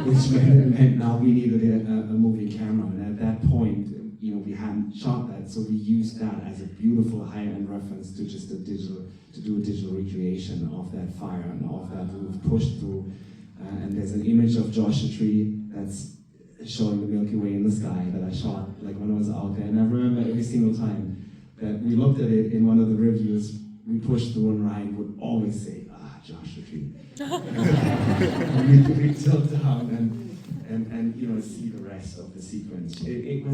which meant now we needed a moving camera. And at that point, you know, we hadn't shot that, so we used that as a beautiful high-end reference to just do a digital recreation of that fire and of that roof pushed through. And there's an image of Joshua Tree that's showing the Milky Way in the sky that I shot like when I was out there. And I remember every single time that we looked at it in one of the reviews, we pushed through, and Ryan would always say, Joshua Tree. we tilt down and you know, see the rest of the sequence. It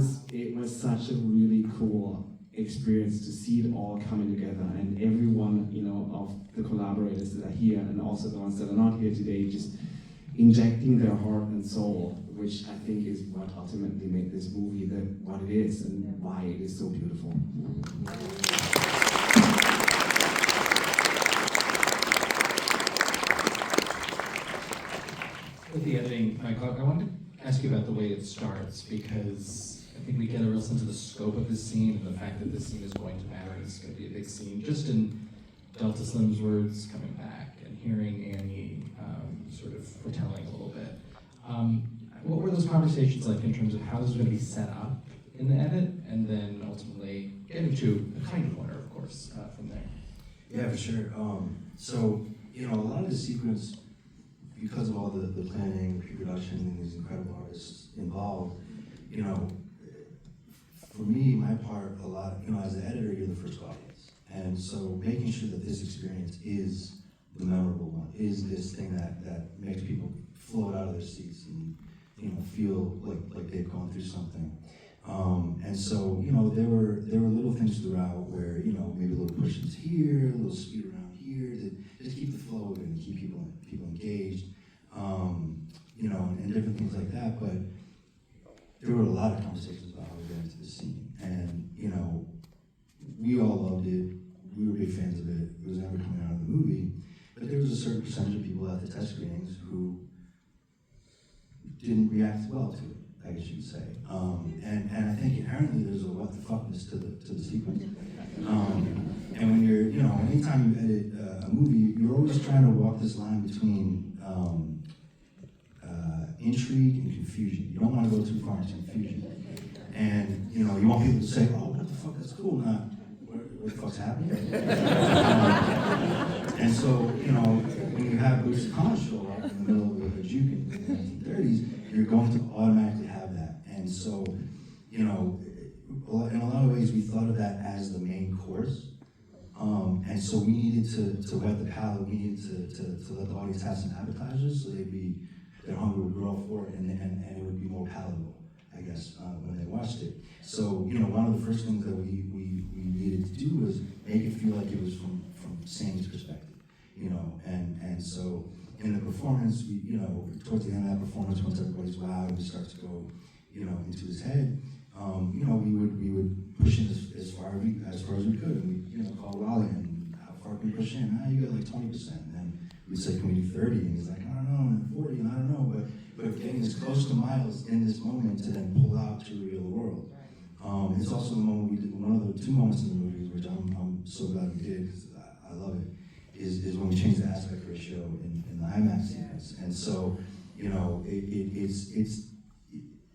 was such a really cool experience to see it all coming together, and everyone, you know, of the collaborators that are here and also the ones that are not here today, just injecting their heart and soul, which I think is what ultimately made this movie what it is and why it is so beautiful. With the editing, Michael, I wanted to ask you about the way it starts, because I think we get a real sense of the scope of this scene and the fact that this scene is going to matter and it's going to be a big scene. Just in Delta Slim's words coming back and hearing Annie sort of foretelling a little bit. What were those conversations like in terms of how this was going to be set up in the edit, and then ultimately getting to a kind of winner, of course, from there? Yeah, for sure. So, you know, a lot of the sequence, because of all the planning, pre-production, and these incredible artists involved, you know, for me, my part, a lot, you know, as an editor, you're the first audience. And so making sure that this experience is the memorable one, is this thing that makes people float out of their seats and, you know, feel like they've gone through something. And so, you know, there were little things throughout where, you know, maybe little pushes here, here, a little speed around here to just keep the flow and keep people engaged, you know, and different things like that. But there were a lot of conversations about how we got into the scene, and you know, we all loved it. We were big fans of it. It was never coming out of the movie, but there was a certain percentage of people at the test screenings who didn't react well to it, I guess you could say. And I think inherently there's a what the fuckness to the sequence. And when you're, you know, anytime you edit a movie, you're always trying to walk this line between intrigue and confusion. You don't want to go too far into confusion. And, you know, you want people to say, oh, what the fuck, that's cool, not what the fuck's happening? And so, you know, when you have Bruce Conn show up in the middle of a juke in the 1930s, you're going to automatically have that. And so, you know, in a lot of ways, we thought of that as the main course. And so we needed to whet the palate. We needed to let the audience have some appetizers, so their hunger would grow for it, and it would be more palatable, I guess, when they watched it. So, you know, one of the first things that we needed to do was make it feel like it was from Sammy's perspective, you know, and so in the performance, we, you know, towards the end of that performance, once everybody's wowed and we start to go, you know, into his head, you know, we would push in as far as we could, and we, you know, call RALLA, and how far can we push in? You got like 20%, and then we'd say, can we do 30? And he's like, I don't know, and 40, and I don't know, but getting as close to Miles in this moment to then pull out to reveal the world. It's also the moment we did, one of the 2 moments in the movie, which I'm so glad we did, because I love it, is when we changed the aspect ratio in the IMAX sequence. And so, you know,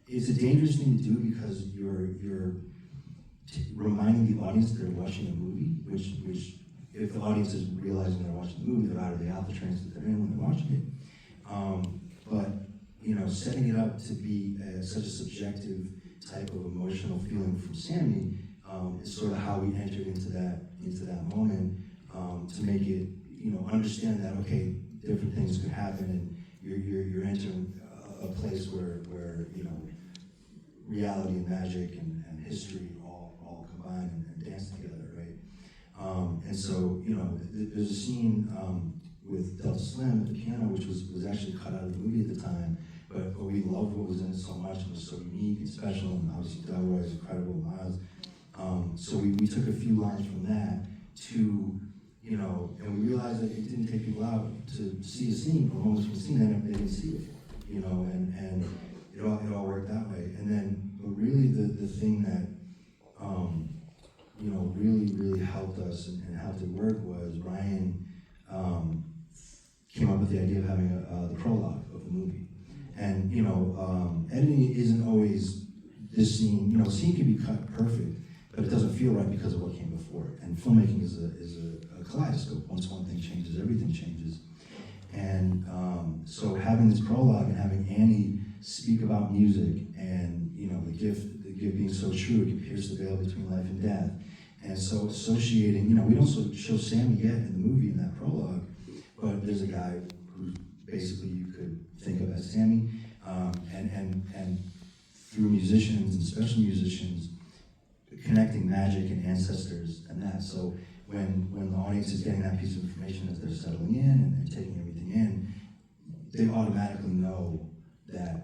it's a dangerous thing to do because you're reminding the audience that they're watching a movie, which if the audience is realizing they're watching the movie, they're out of the alpha trance that they're in when they're watching it. But, you know, setting it up to be such a subjective type of emotional feeling from Sammy is sort of how we entered into that moment to make it, you know, understand that, okay, different things could happen, and you're entering a place where you know, reality and magic and history all combine and dance together, right? And so, you know, there's a scene with Delta Slim at the piano, which was actually cut out of the movie at the time, but we loved what was in it so much. It was so unique and special, and obviously Delroy is incredible, Miles. So we took a few lines from that to, you know, and we realized that it didn't take people out to see a scene or moments from the scene they didn't see before, you know, and it all worked that way. And then, but really the thing that, you know, really helped us and helped it work was Ryan came up with the idea of having the prologue of the movie. And, you know, editing isn't always this scene, you know, a scene can be cut perfect, but it doesn't feel right because of what came before it. And filmmaking is a kaleidoscope. Once one thing changes, everything changes. And so having this prologue and having Annie speak about music and, you know, the gift being so true, it can pierce the veil between life and death. And so associating, you know, we don't show Sammy yet in the movie in that prologue, but there's a guy who basically you could think of as Sammy, and through musicians and special musicians, connecting magic and ancestors and that. So when the audience is getting that piece of information as they're settling in and taking everything in, they automatically know that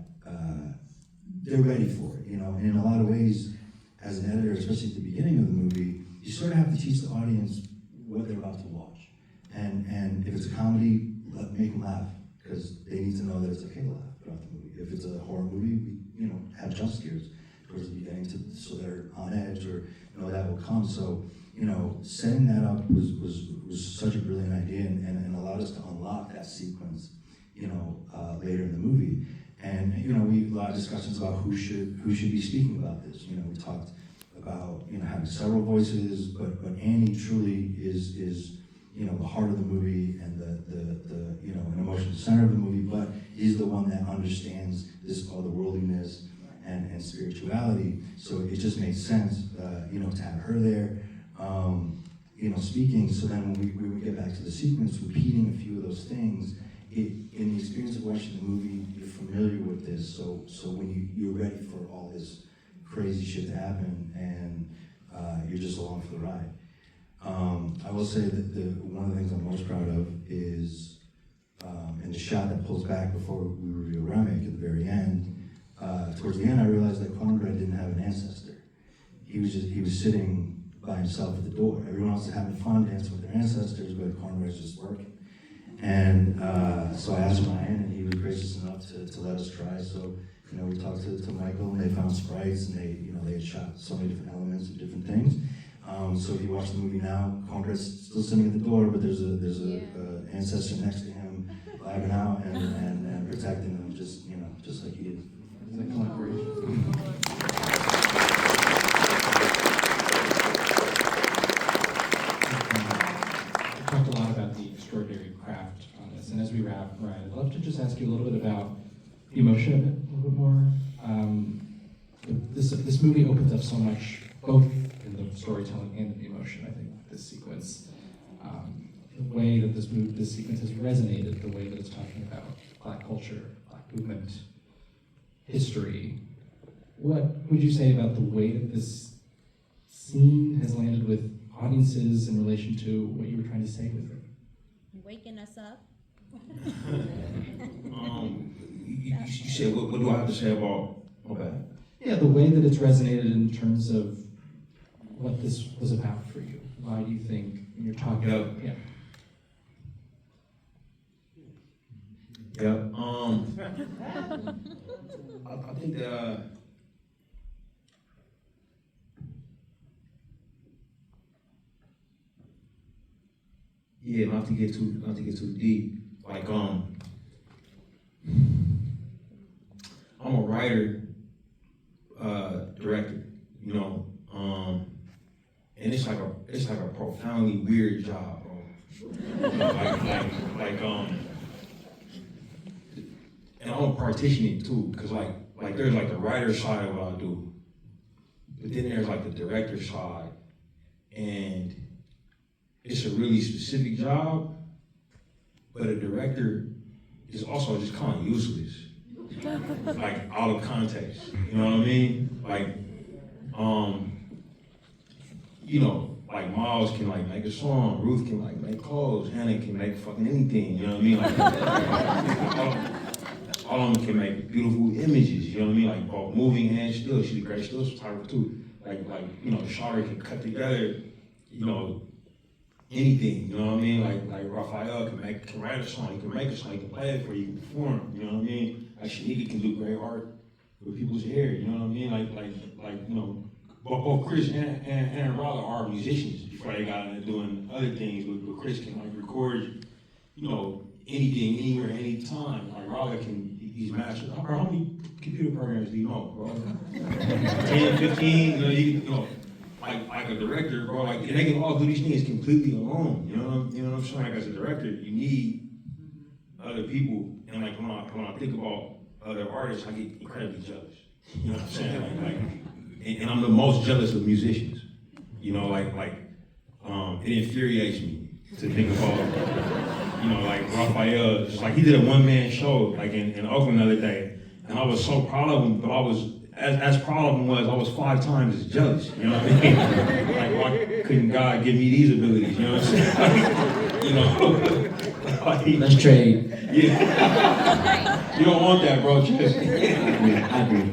they're ready for it, you know. And in a lot of ways, as an editor, especially at the beginning of the movie, you sort of have to teach the audience what they're about to watch. And if it's a comedy, make them laugh, because they need to know that it's okay to laugh throughout the movie. If it's a horror movie, we, you know, have jump scares towards the beginning so they're on edge, or, you know, that will come. So, you know, setting that up was such a brilliant idea and allowed us to unlock that sequence, you know, later in the movie. And, you know, a lot of discussions about who should be speaking about this. You know, we talked about, you know, having several voices, but Annie truly is you know, the heart of the movie and the you know, an emotional center of the movie, but he's the one that understands this otherworldliness and spirituality. So it just made sense, you know, to have her there, you know, speaking. So then when we get back to the sequence, repeating a few of those things, in the experience of watching the movie, you're familiar with this. So when you're ready for all this crazy shit to happen, and you're just along for the ride. I will say that one of the things I'm most proud of is in the shot that pulls back before we reveal Ramek at the very end. Towards the end, I realized that Cornbread didn't have an ancestor. He was sitting by himself at the door. Everyone else is having fun dancing with their ancestors, but Cornbread's just working. And so I asked Ryan, and he was gracious enough to let us try. So, you know, we talked to Michael, and they found sprites, and they had shot so many different elements of different things. So if you watch the movie now, Cornbread's still sitting at the door, but there's a ancestor next to him, vibing out and protecting him, just like he is. It's like collaboration. We talked a lot about the extraordinary craft on this, and as we wrap, Ryan, I'd love to just ask you a little bit about the emotion of it, a little bit more. This movie opens up so much, both in the storytelling and in the emotion, I think, this sequence. The way that this sequence has resonated, the way that it's talking about Black culture, Black movement, history. What would you say about the way that this scene has landed with audiences in relation to what you were trying to say with it? Waking us up. You said, what do I have to say about, okay? Yeah, the way that it's resonated in terms of what this was about for you. Why do you think, when you're talking about, yeah. Yep. I think that yeah, not to get too deep. Like I'm a writer, director, you know, and it's like a profoundly weird job, bro. And I don't partition it too, because like there's like the writer side of what I do, but then there's like the director side, and it's a really specific job, but a director is also just kind of useless, like out of context. You know what I mean? Like, you know, like Miles can like make a song, Ruth can like make clothes, Hannah can make fucking anything. You know what I mean? Like, all of them can make beautiful images. You know what I mean? Like both moving and still. She's a great still photographer too. Like you know, SHAWVER can cut together, you know, anything. You know what I mean? Like RAPHAEL can write a song, he can make a song, he can play it for you, perform. You know what I mean? Like Shanika can do great art with people's hair. You know what I mean? Like you know, both Chris and RALLA are musicians before they got into doing other things. But Chris can like record, you know, anything, anywhere, anytime. Like RALLA he's mastered. Bro, how many computer programs do you know, bro? 10, 15, you know, like a director, bro, like, and they can all do these things completely alone. You know what I'm saying? Like as a director, you need other people. And like when I think about other artists, I get incredibly jealous. You know what I'm saying? And I'm the most jealous of musicians. You know, it infuriates me to think about, you know, like RAPHAEL, just like he did a one-man show like in Oakland the other day, and I was so proud of him, but I was as proud of him was I was 5 times as jealous. You know what I mean? Like why couldn't God give me these abilities? You know what I'm saying? You know, like, Let's trade. Yeah. You don't want that, bro. I agree.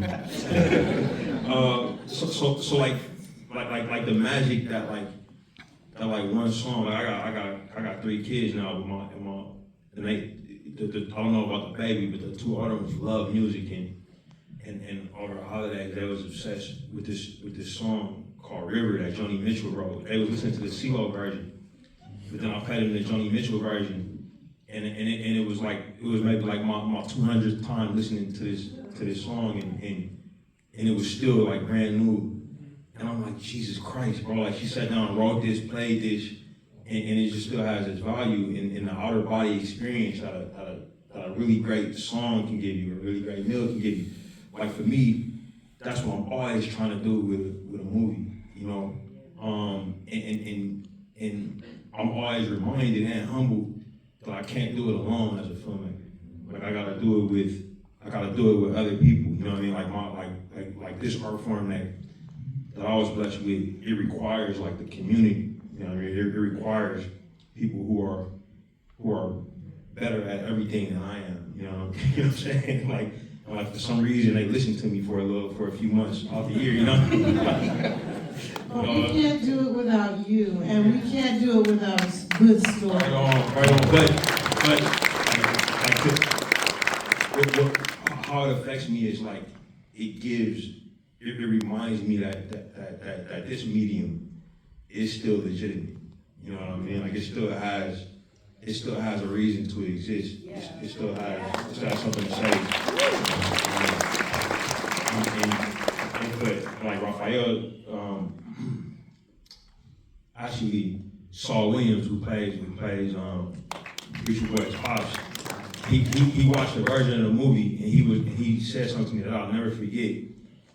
So like the magic that one song. Like I got 3 kids now with and they I don't know about the baby, but the 2 other ones love music and over the holidays they was obsessed with this song called River that Joni Mitchell wrote. They was listening to the CeeLo version, but then I played them the Joni Mitchell version, and it was maybe like my 200th time listening to this song, and it was still like brand new. And I'm like, Jesus Christ, bro, like she sat down and wrote this, played this, and it just still has its value in the outer body experience that a really great song can give you, a really great meal can give you. Like for me, that's what I'm always trying to do with a movie, you know? And I'm always reminded and humbled that I can't do it alone as a filmmaker. Like I gotta do it with other people, you know what I mean? Like this art form that I was blessed with, it requires like the community. You know what I mean? It requires people who are better at everything than I am. You know what I'm saying? Like for some reason they listen to me for a few months out the year. You know? Well, we can't do it without you, and we can't do it without good story. Right on. But how it affects me is like it reminds me that this medium is still legitimate. You know what I mean? Like it still has a reason to exist. It still has something to say. But like Raphael, actually Saul Williams, who plays Preacher Boy's pops, he watched a version of the movie and he said something that I'll never forget.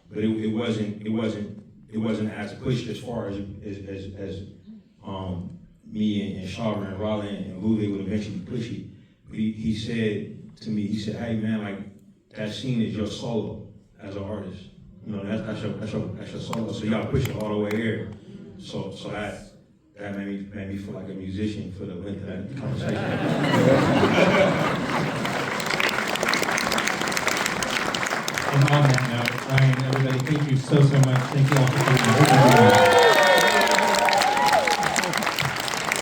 But it wasn't as pushed as far as me and SHAWVER and RALLA and Ruth would eventually push it. But he said to me, he said, "Hey man, like that scene is your solo as an artist. You know, that's your solo. So you gotta push it all the way here." So that made me feel like a musician for the length of that conversation. And on that note, Ryan, everybody, thank you so much. Thank you all for coming.